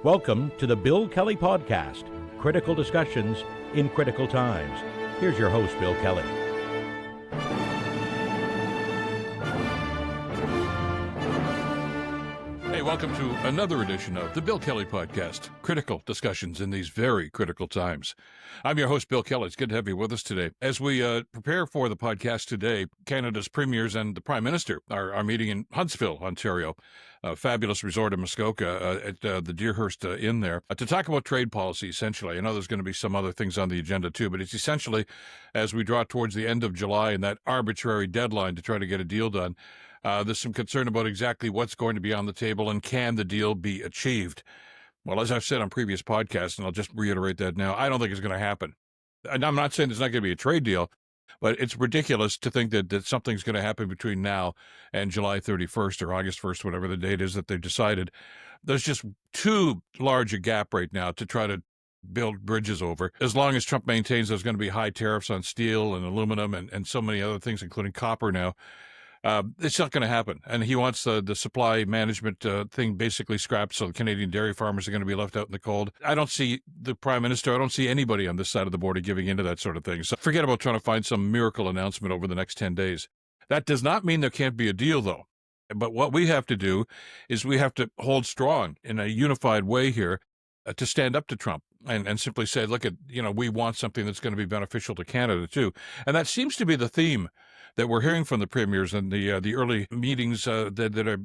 Welcome to the Bill Kelly Podcast, critical discussions in critical times. Here's your host, Bill Kelly. Hey, welcome to another edition of the Bill Kelly Podcast, critical discussions in these very critical times. I'm your host, Bill Kelly. It's good to have you with us today. As we prepare for the podcast today, Canada's premiers and the Prime Minister are meeting in Huntsville, Ontario, a fabulous resort in Muskoka at the Deerhurst Inn there, to talk about trade policy, essentially. I know there's going to be some other things on the agenda, too, but it's essentially, as we draw towards the end of July and that arbitrary deadline to try to get a deal done, there's some concern about exactly what's going to be on the table and can the deal be achieved. Well, as I've said on previous podcasts, and I'll just reiterate that now, I don't think it's going to happen. And I'm not saying there's not going to be a trade deal, but it's ridiculous to think that something's going to happen between now and July 31st or August 1st, whatever the date is that they've decided. There's just too large a gap right now to try to build bridges over. As long as Trump maintains there's going to be high tariffs on steel and aluminum and so many other things, including copper now, it's not going to happen. And he wants the supply management thing basically scrapped, so the Canadian dairy farmers are going to be left out in the cold. I don't see the Prime Minister, I don't see anybody on this side of the border giving into that sort of thing. So forget about trying to find some miracle announcement over the next 10 days. That does not mean there can't be a deal, though. But what we have to do is we have to hold strong in a unified way here to stand up to Trump and simply say, look, we want something that's going to be beneficial to Canada, too. And that seems to be the theme that we're hearing from the premiers and the early meetings that are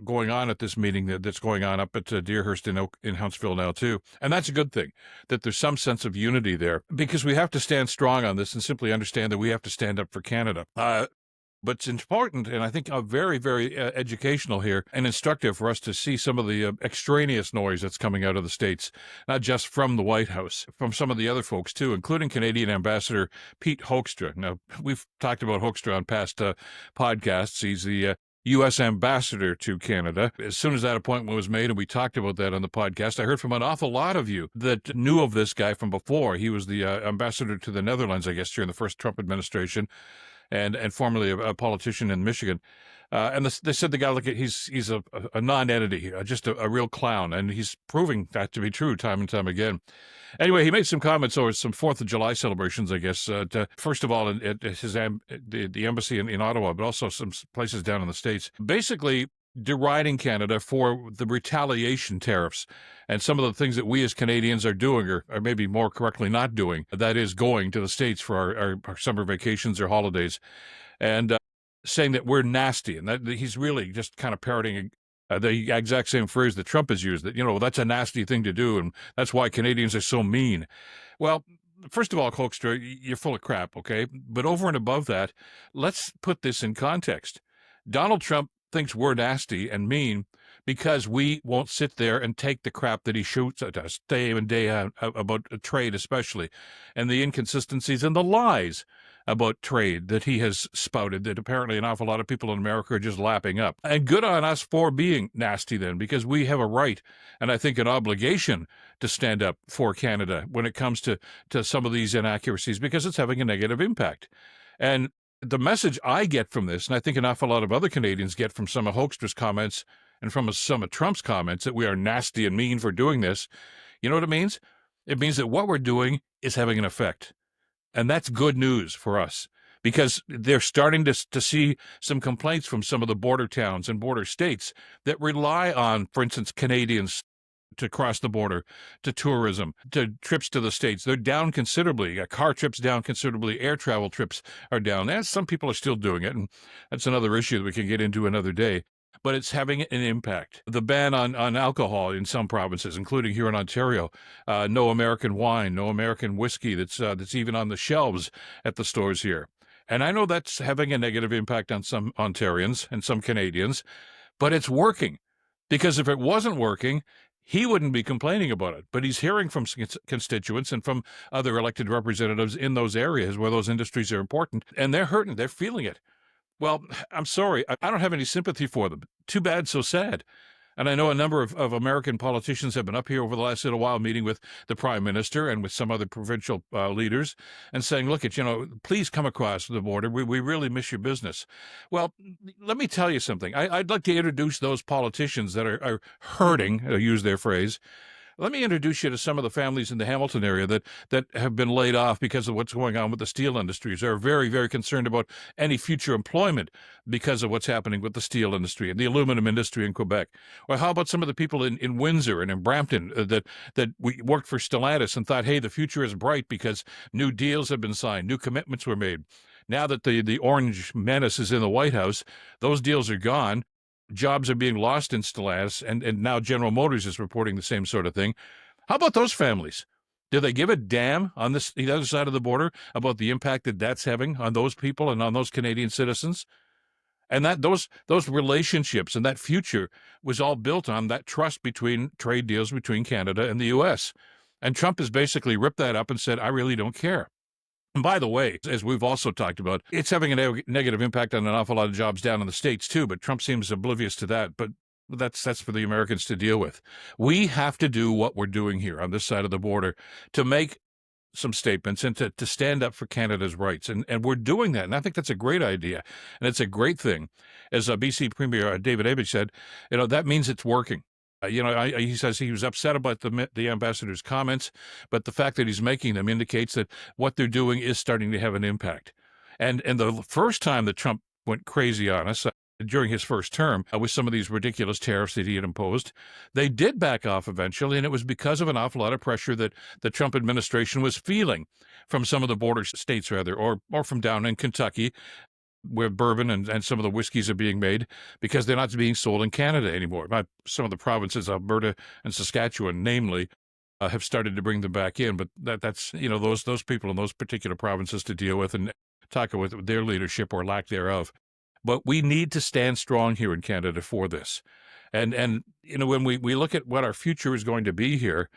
going on at this meeting that's going on up at Deerhurst in Huntsville now, too. And that's a good thing, that there's some sense of unity there, because we have to stand strong on this and simply understand that we have to stand up for Canada. But it's important, and I think very, very educational here and instructive for us to see some of the extraneous noise that's coming out of the States, not just from the White House, from some of the other folks, too, including Canadian Ambassador Pete Hoekstra. Now, we've talked about Hoekstra on past podcasts. He's the U.S. ambassador to Canada. As soon as that appointment was made, and we talked about that on the podcast, I heard from an awful lot of you that knew of this guy from before. He was the ambassador to the Netherlands, I guess, during the first Trump administration, and formerly a politician in Michigan. And they said the guy, look, he's a non-entity, just a real clown, and he's proving that to be true time and time again. Anyway, he made some comments over some 4th of July celebrations, I guess, first of all, at his the embassy in Ottawa, but also some places down in the States, basically deriding Canada for the retaliation tariffs and some of the things that we as Canadians are doing, or maybe more correctly not doing, that is going to the States for our summer vacations or holidays, and saying that we're nasty, and that he's really just kind of parroting the exact same phrase that Trump has used, that, that's a nasty thing to do, and that's why Canadians are so mean. Well, first of all, Hoekstra, you're full of crap, okay? But over and above that, let's put this in context. Donald Trump thinks we're nasty and mean because we won't sit there and take the crap that he shoots at us day in and day out about trade especially, and the inconsistencies and the lies about trade that he has spouted that apparently an awful lot of people in America are just lapping up. And good on us for being nasty then, because we have a right and I think an obligation to stand up for Canada when it comes to some of these inaccuracies, because it's having a negative impact. And the message I get from this, and I think an awful lot of other Canadians get from some of Hoekstra's comments and from some of Trump's comments, that we are nasty and mean for doing this, you know what it means? It means that what we're doing is having an effect. And that's good news for us, because they're starting to see some complaints from some of the border towns and border states that rely on, for instance, Canadians to cross the border, to tourism, to trips to the States. They're down considerably. Car trips down considerably. Air travel trips are down. And some people are still doing it, and that's another issue that we can get into another day. But it's having an impact. The ban on alcohol in some provinces, including here in Ontario, no American wine, no American whiskey that's even on the shelves at the stores here. And I know that's having a negative impact on some Ontarians and some Canadians, but it's working. Because if it wasn't working, he wouldn't be complaining about it. But he's hearing from constituents and from other elected representatives in those areas where those industries are important, and they're hurting. They're feeling it. Well, I'm sorry. I don't have any sympathy for them. Too bad, so sad. And I know a number of American politicians have been up here over the last little while meeting with the Prime Minister and with some other provincial leaders and saying, look, please come across the border. We really miss your business. Well, let me tell you something. I'd like to introduce those politicians that are hurting, use their phrase, Let me introduce you to some of the families in the Hamilton area that have been laid off because of what's going on with the steel industries. They're very, very concerned about any future employment because of what's happening with the steel industry and the aluminum industry in Quebec. Or how about some of the people in Windsor and in Brampton that we worked for Stellantis and thought, hey, the future is bright because new deals have been signed, new commitments were made. Now that the orange menace is in the White House, those deals are gone. Jobs are being lost in Stellantis, and now General Motors is reporting the same sort of thing. How about those families? Do they give a damn on the other side of the border about the impact that that's having on those people and on those Canadian citizens? And that those relationships and that future was all built on that trust between trade deals between Canada and the U.S. And Trump has basically ripped that up and said, I really don't care. And by the way, as we've also talked about, it's having a negative impact on an awful lot of jobs down in the States, too. But Trump seems oblivious to that. But that's for the Americans to deal with. We have to do what we're doing here on this side of the border to make some statements and to stand up for Canada's rights. And we're doing that. And I think that's a great idea. And it's a great thing. As BC Premier David Abich said, that means it's working. He says he was upset about the ambassador's comments, but the fact that he's making them indicates that what they're doing is starting to have an impact. And the first time that Trump went crazy on us during his first term with some of these ridiculous tariffs that he had imposed, they did back off eventually, and it was because of an awful lot of pressure that the Trump administration was feeling from some of the border states, or from down in Kentucky, where bourbon and some of the whiskeys are being made, because they're not being sold in Canada anymore. Some of the provinces, Alberta and Saskatchewan, namely, have started to bring them back in. But that's those people in those particular provinces to deal with and talk with their leadership or lack thereof. But we need to stand strong here in Canada for this. And when we look at what our future is going to be here,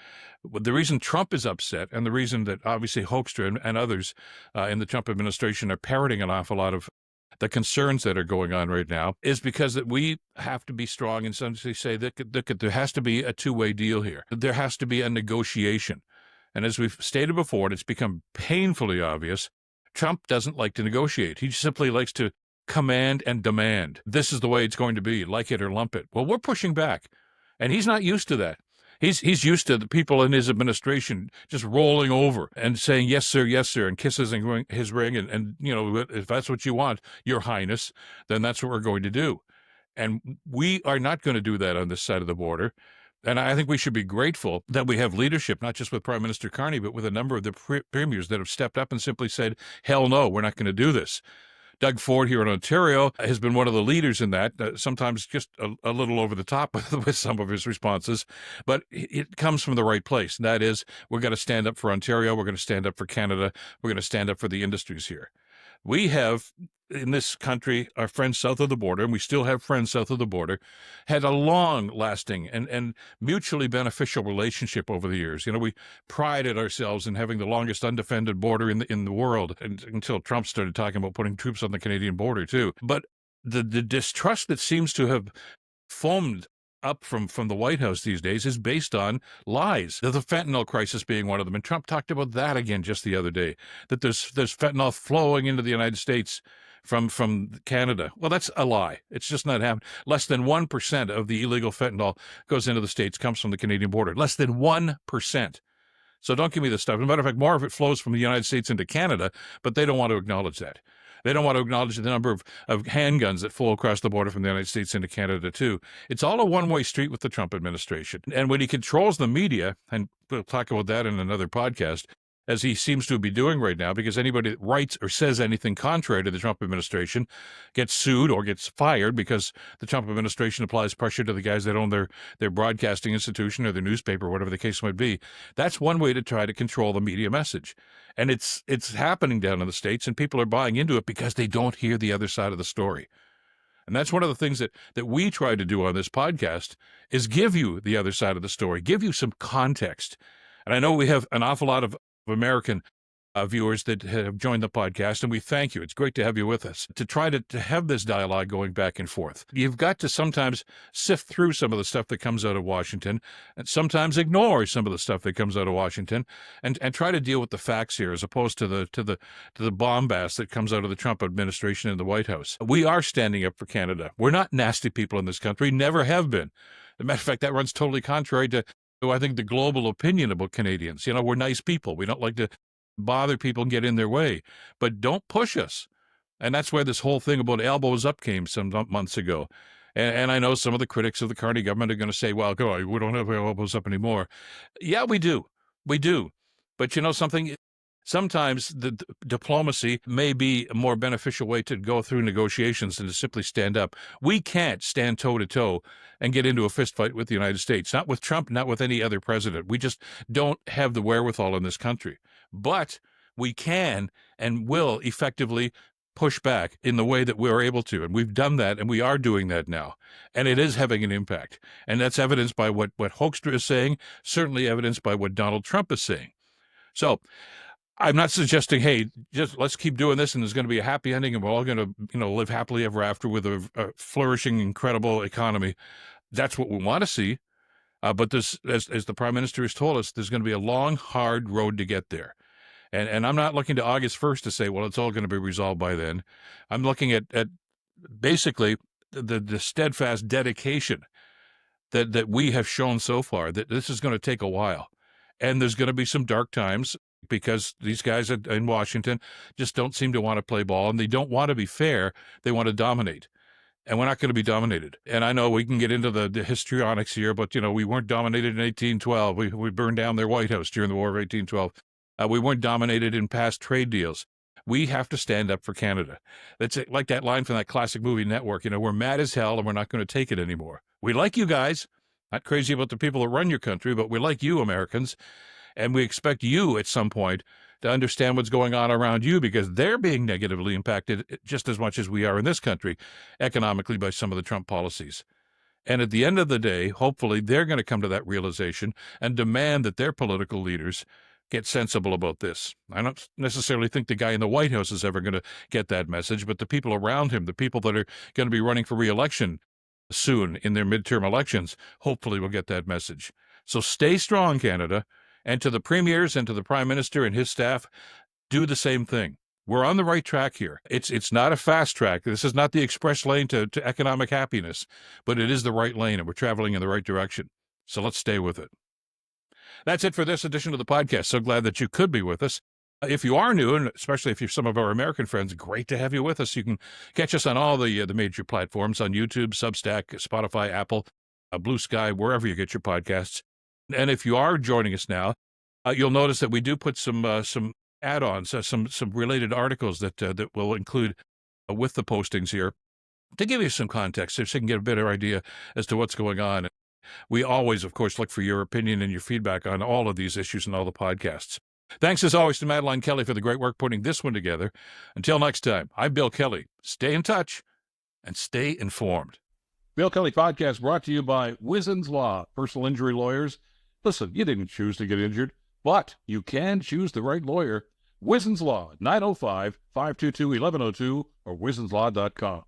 the reason Trump is upset and the reason that obviously Hoekstra and others in the Trump administration are parroting an awful lot of the concerns that are going on right now is because that we have to be strong and essentially say that there has to be a two-way deal here. There has to be a negotiation. And as we've stated before, and it's become painfully obvious, Trump doesn't like to negotiate. He simply likes to command and demand. This is the way it's going to be, like it or lump it. Well, we're pushing back, and he's not used to that. He's used to the people in his administration just rolling over and saying, yes, sir, and kisses his ring. And if that's what you want, Your Highness, then that's what we're going to do. And we are not going to do that on this side of the border. And I think we should be grateful that we have leadership, not just with Prime Minister Carney, but with a number of the premiers that have stepped up and simply said, hell no, we're not going to do this. Doug Ford here in Ontario has been one of the leaders in that, sometimes just a little over the top with some of his responses, but it comes from the right place. And that is, we're going to stand up for Ontario, we're going to stand up for Canada, we're going to stand up for the industries here. We have, in this country, our friends south of the border, and we still have friends south of the border, had a long-lasting and mutually beneficial relationship over the years. We prided ourselves in having the longest undefended border in the world, until Trump started talking about putting troops on the Canadian border, too. But the distrust that seems to have foamed up from the White House these days is based on lies. The fentanyl crisis being one of them. And Trump talked about that again just the other day, that there's fentanyl flowing into the United States from Canada. Well, that's a lie. It's just not happening. Less than 1% of the illegal fentanyl goes into the States comes from the Canadian border. Less than 1%. So don't give me this stuff. As a matter of fact, more of it flows from the United States into Canada, but they don't want to acknowledge that. They don't want to acknowledge the number of handguns that flow across the border from the United States into Canada, too. It's all a one-way street with the Trump administration. And when he controls the media, and we'll talk about that in another podcast, as he seems to be doing right now, because anybody that writes or says anything contrary to the Trump administration gets sued or gets fired because the Trump administration applies pressure to the guys that own their broadcasting institution or their newspaper, whatever the case might be. That's one way to try to control the media message. And it's happening down in the States, and people are buying into it because they don't hear the other side of the story. And that's one of the things that we try to do on this podcast is give you the other side of the story, give you some context. And I know we have an awful lot of American viewers that have joined the podcast, and we thank you. It's great to have you with us to try to have this dialogue going back and forth. You've got to sometimes sift through some of the stuff that comes out of Washington and sometimes ignore some of the stuff that comes out of Washington and try to deal with the facts here as opposed to the bombast that comes out of the Trump administration and the White House. We are standing up for Canada. We're not nasty people in this country, never have been. As a matter of fact, that runs totally contrary to I think, the global opinion about Canadians. You know, we're nice people. We don't like to bother people and get in their way, but don't push us. And that's where this whole thing about elbows up came some months ago. And I know some of the critics of the Carney government are going to say, well, God, we don't have elbows up anymore. Yeah, we do. We do. But you know something? Sometimes the diplomacy may be a more beneficial way to go through negotiations than to simply stand up. We can't stand toe-to-toe and get into a fistfight with the United States. Not with Trump, not with any other president. We just don't have the wherewithal in this country. But we can and will effectively push back in the way that we're able to. And we've done that, and we are doing that now. And it is having an impact. And that's evidenced by what Hoekstra is saying, certainly evidenced by what Donald Trump is saying. So I'm not suggesting, hey, just let's keep doing this and there's going to be a happy ending and we're all going to, live happily ever after with a flourishing, incredible economy. That's what we want to see. But this, as the Prime Minister has told us, there's going to be a long, hard road to get there. And I'm not looking to August 1st to say, well, it's all going to be resolved by then. I'm looking at basically the steadfast dedication that we have shown so far, that this is going to take a while. And there's going to be some dark times because these guys in Washington just don't seem to want to play ball, and they don't want to be fair. They want to dominate. And we're not going to be dominated. And I know we can get into the histrionics here, but, we weren't dominated in 1812. We burned down their White House during the War of 1812. We weren't dominated in past trade deals. We have to stand up for Canada. That's like that line from that classic movie Network. We're mad as hell and we're not going to take it anymore. We like you guys. Not crazy about the people that run your country, but we like you, Americans. And we expect you at some point to understand what's going on around you, because they're being negatively impacted just as much as we are in this country economically by some of the Trump policies. And at the end of the day, hopefully they're going to come to that realization and demand that their political leaders get sensible about this. I don't necessarily think the guy in the White House is ever going to get that message, but the people around him, the people that are going to be running for re-election soon in their midterm elections, hopefully will get that message. So stay strong, Canada. And to the premiers and to the Prime Minister and his staff, do the same thing. We're on the right track here. It's not a fast track. This is not the express lane to economic happiness, but it is the right lane, and we're traveling in the right direction. So let's stay with it. That's it for this edition of the podcast. So glad that you could be with us. If you are new, and especially if you're some of our American friends, great to have you with us. You can catch us on all the major platforms, on YouTube, Substack, Spotify, Apple, Blue Sky, wherever you get your podcasts. And if you are joining us now, you'll notice that we do put some add-ons, some related articles that will include with the postings here to give you some context so you can get a better idea as to what's going on. We always, of course, look for your opinion and your feedback on all of these issues and all the podcasts. Thanks, as always, to Madeline Kelly for the great work putting this one together. Until next time, I'm Bill Kelly. Stay in touch and stay informed. Bill Kelly Podcast brought to you by Wizen's Law, personal injury lawyers. Listen, you didn't choose to get injured, but you can choose the right lawyer. Wizen's Law, 905-522-1102 or wizenslaw.com.